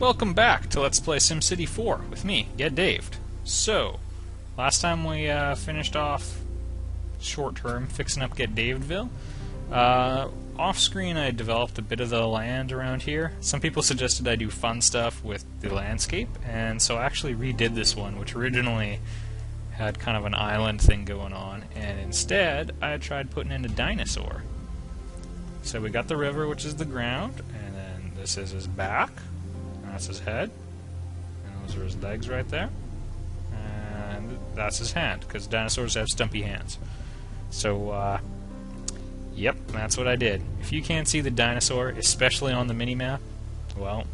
Welcome back to Let's Play SimCity 4 with me, Get Daved. So, last time we finished off short term fixing up Get Davedville. Off screen I developed a bit of the land around here. Some people suggested I do fun stuff with the landscape, and so I actually redid this one, which originally had kind of an island thing going on, and instead I tried putting in a dinosaur. So we got the river, which is the ground, and then this is his back. That's his head, and those are his legs right there, and that's his hand, because dinosaurs have stumpy hands. So, yep, that's what I did. If you can't see the dinosaur, especially on the mini-map, well,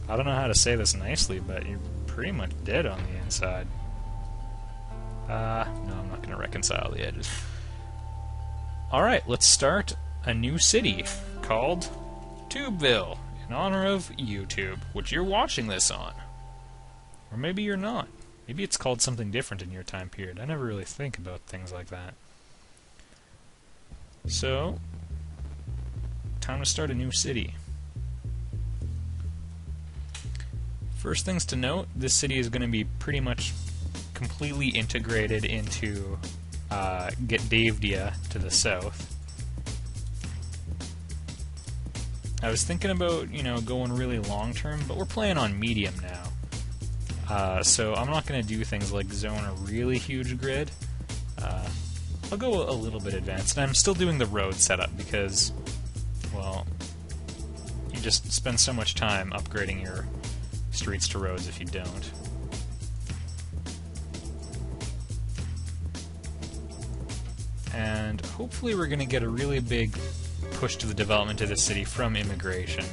I don't know how to say this nicely, but you're pretty much dead on the inside. No, I'm not going to reconcile the edges. Alright, let's start a new city called Tubeville. In honor of YouTube, which you're watching this on. Or maybe you're not. Maybe it's called something different in your time period. I never really think about things like that. So, time to start a new city. First things to note, this city is going to be pretty much completely integrated into Get Davedia to the south. I was thinking about, going really long term, but we're playing on medium now. So I'm not going to do things like zone a really huge grid. I'll go a little bit advanced. And I'm still doing the road setup because, well, you just spend so much time upgrading your streets to roads if you don't. And hopefully we're going to get a really big push to the development of the city from immigration,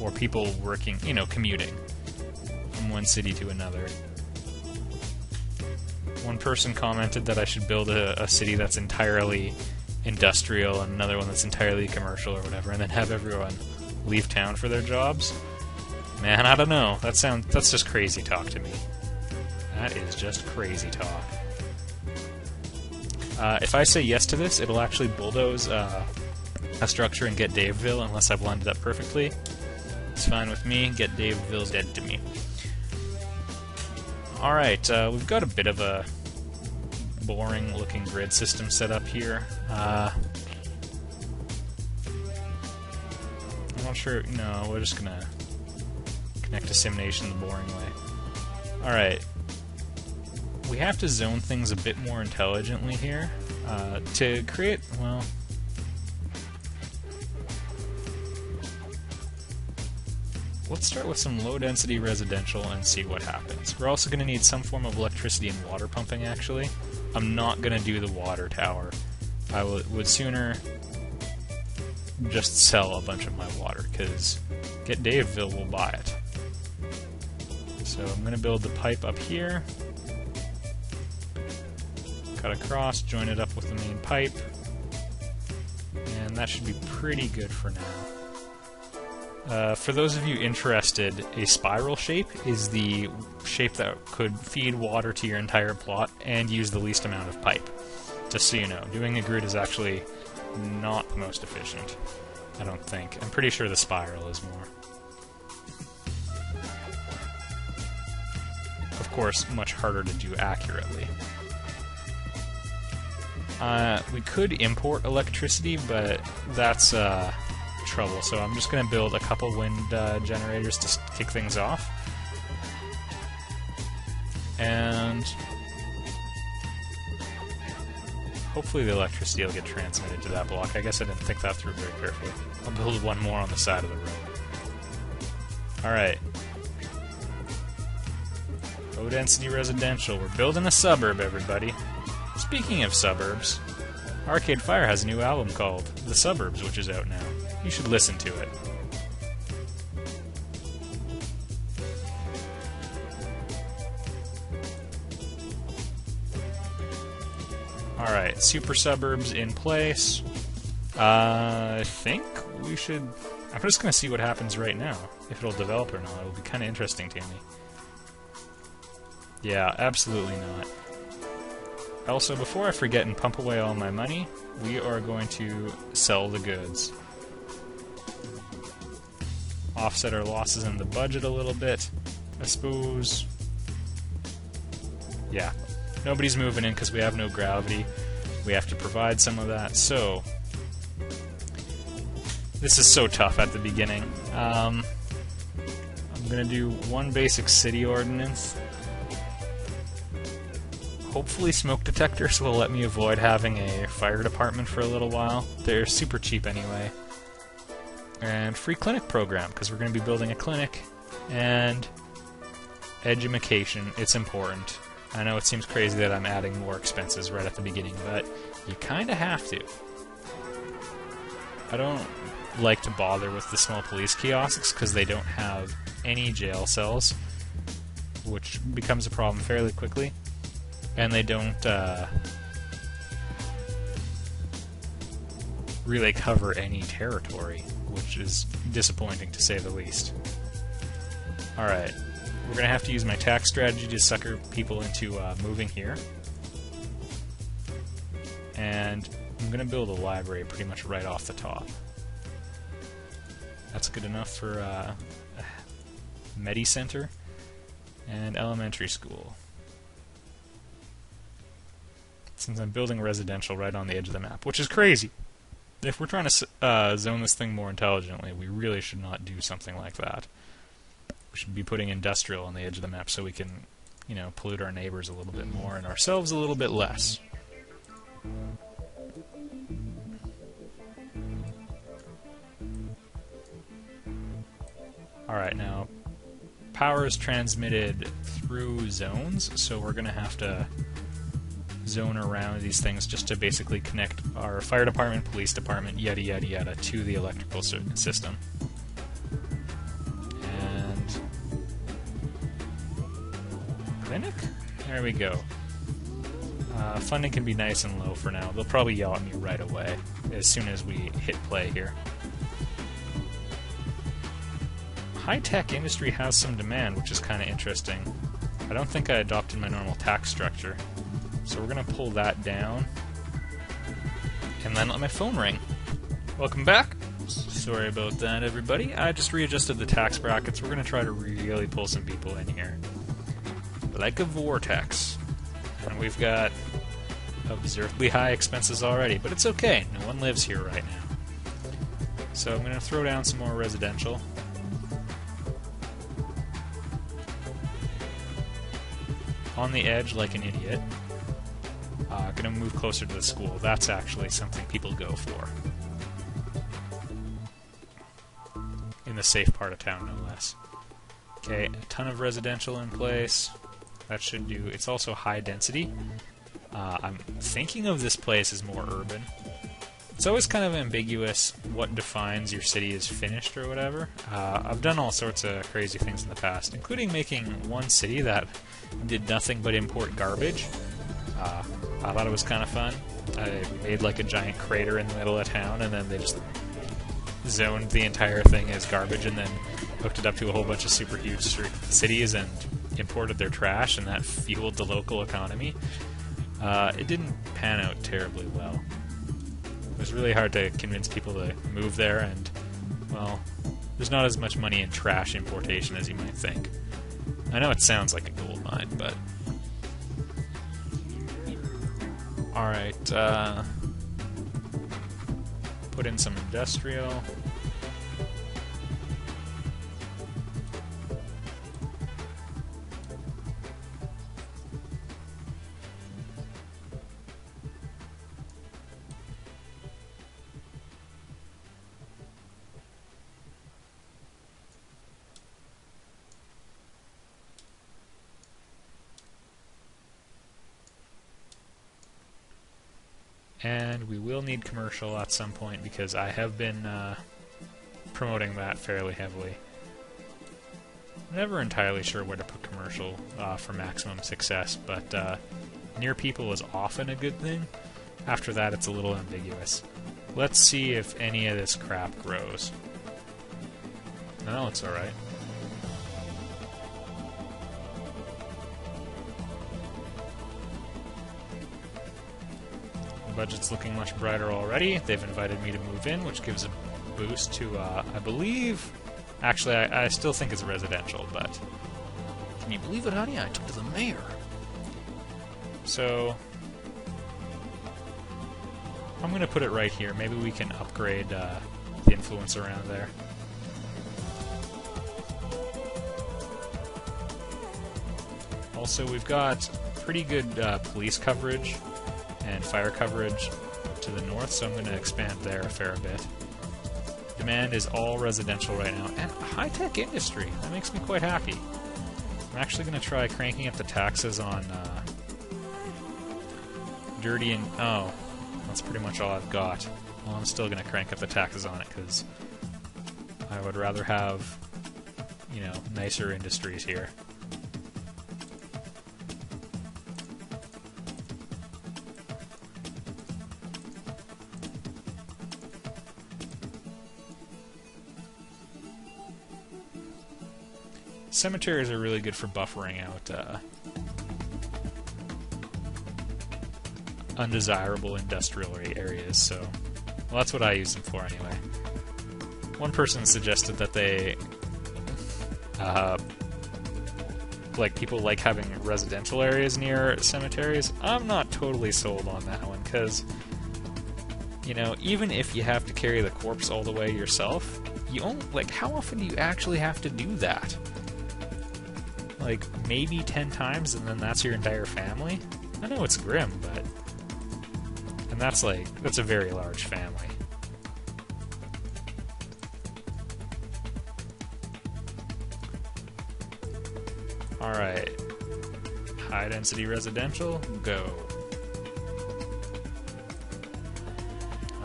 or people working, commuting from one city to another. One person commented that I should build a city that's entirely industrial and another one that's entirely commercial or whatever, and then have everyone leave town for their jobs. Man, I don't know. That's just crazy talk to me. That is just crazy talk. If I say yes to this, it'll actually bulldoze a structure and Get Daveville, unless I've lined it up perfectly. It's fine with me. Get Daveville's dead to me. Alright, we've got a bit of a boring looking grid system set up here. I'm not sure, no, we're just gonna connect to SimNation the boring way. Alright. We have to zone things a bit more intelligently here. To create, well, let's start with some low-density residential and see what happens. We're also going to need some form of electricity and water pumping, actually. I'm not going to do the water tower. I would sooner just sell a bunch of my water, because Get Daveville will buy it. So I'm going to build the pipe up here. Cut across, join it up with the main pipe. And that should be pretty good for now. For those of you interested, a spiral shape is the shape that could feed water to your entire plot and use the least amount of pipe. Just so you know, doing a grid is actually not the most efficient, I don't think. I'm pretty sure the spiral is more. Of course, much harder to do accurately. We could import electricity, but that's trouble, so I'm just going to build a couple wind generators to kick things off. And hopefully the electricity will get transmitted to that block. I guess I didn't think that through very carefully. I'll build one more on the side of the road. Alright. Low density residential. We're building a suburb, everybody. Speaking of suburbs, Arcade Fire has a new album called The Suburbs, which is out now. You should listen to it. Alright, super suburbs in place. I think we should... I'm just going to see what happens right now. If it'll develop or not. It'll be kind of interesting to me. Yeah, absolutely not. Also, before I forget and pump away all my money, we are going to sell the goods. offset our losses in the budget a little bit, I suppose. Yeah, nobody's moving in because we have no gravity. We have to provide some of that, so this is so tough at the beginning. I'm gonna do one basic city ordinance. Hopefully smoke detectors will let me avoid having a fire department for a little while. They're super cheap anyway. And free clinic program, because we're going to be building a clinic. And education, it's important. I know it seems crazy that I'm adding more expenses right at the beginning, but you kind of have to. I don't like to bother with the small police kiosks because they don't have any jail cells, which becomes a problem fairly quickly. And they don't really cover any territory, which is disappointing to say the least. Alright, we're going to have to use my tax strategy to sucker people into moving here. And I'm going to build a library pretty much right off the top. That's good enough for a Medi Center and elementary school. Since I'm building residential right on the edge of the map, which is crazy. If we're trying to zone this thing more intelligently, we really should not do something like that. We should be putting industrial on the edge of the map so we can, you know, pollute our neighbors a little bit more and ourselves a little bit less. Alright, now, power is transmitted through zones, so we're going to have to zone around these things just to basically connect our fire department, police department, yada yada yada, to the electrical system. And clinic? There we go. Funding can be nice and low for now. They'll probably yell at me right away as soon as we hit play here. High-tech industry has some demand, which is kind of interesting. I don't think I adopted my normal tax structure. So we're going to pull that down, and then let my phone ring. Welcome back. Sorry about that, everybody. I just readjusted the tax brackets. We're going to try to really pull some people in here. Like a vortex. And we've got absurdly high expenses already, but it's okay. No one lives here right now. So I'm going to throw down some more residential. On the edge like an idiot. Gonna move closer to the school. That's actually something people go for. In the safe part of town, no less. Okay, a ton of residential in place. That should do. It's also high density. I'm thinking of this place as more urban. It's always kind of ambiguous what defines your city as finished or whatever. I've done all sorts of crazy things in the past, including making one city that did nothing but import garbage. I thought it was kind of fun. I made like a giant crater in the middle of town, and then they just zoned the entire thing as garbage, and then hooked it up to a whole bunch of super huge cities and imported their trash, and that fueled the local economy. It didn't pan out terribly well. It was really hard to convince people to move there, and, well, there's not as much money in trash importation as you might think. I know it sounds like a gold mine, but... Alright, put in some industrial. And we will need commercial at some point because I have been promoting that fairly heavily. I'm never entirely sure where to put commercial for maximum success, but near people is often a good thing. After that, it's a little ambiguous. Let's see if any of this crap grows. No, it's alright. Budget's looking much brighter already. They've invited me to move in, which gives a boost to, I believe, Actually, I still think it's residential, but... Can you believe it, honey? I took to the mayor. So... I'm gonna put it right here. Maybe we can upgrade the influence around there. Also, we've got pretty good police coverage and fire coverage to the north, so I'm going to expand there a fair bit. Demand is all residential right now, and high-tech industry. That makes me quite happy. I'm actually going to try cranking up the taxes on dirty and... oh, that's pretty much all I've got. Well, I'm still going to crank up the taxes on it, because I would rather have, you know, nicer industries here. Cemeteries are really good for buffering out undesirable industrial areas, so... well, that's what I use them for anyway. One person suggested that they... like, people like having residential areas near cemeteries. I'm not totally sold on that one, because... you know, even if you have to carry the corpse all the way yourself, you only... like, how often do you actually have to do that? Like, maybe 10 times, and then that's your entire family? I know it's grim, but... and that's like... that's a very large family. Alright. High-density residential, go.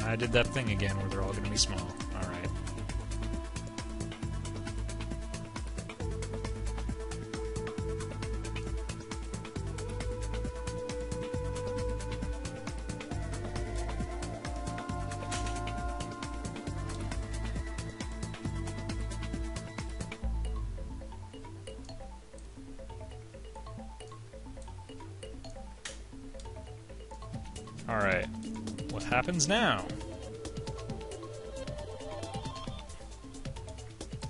I did that thing again where they're all gonna be small. Alright. Alright, what happens now?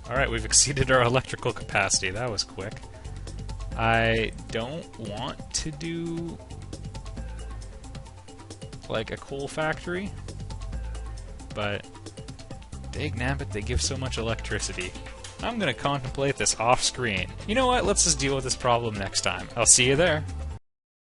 Alright, we've exceeded our electrical capacity. That was quick. I don't want to do like a coal factory, but dagnabbit, they give so much electricity. I'm gonna contemplate this off screen. You know what? Let's just deal with this problem next time. I'll see you there.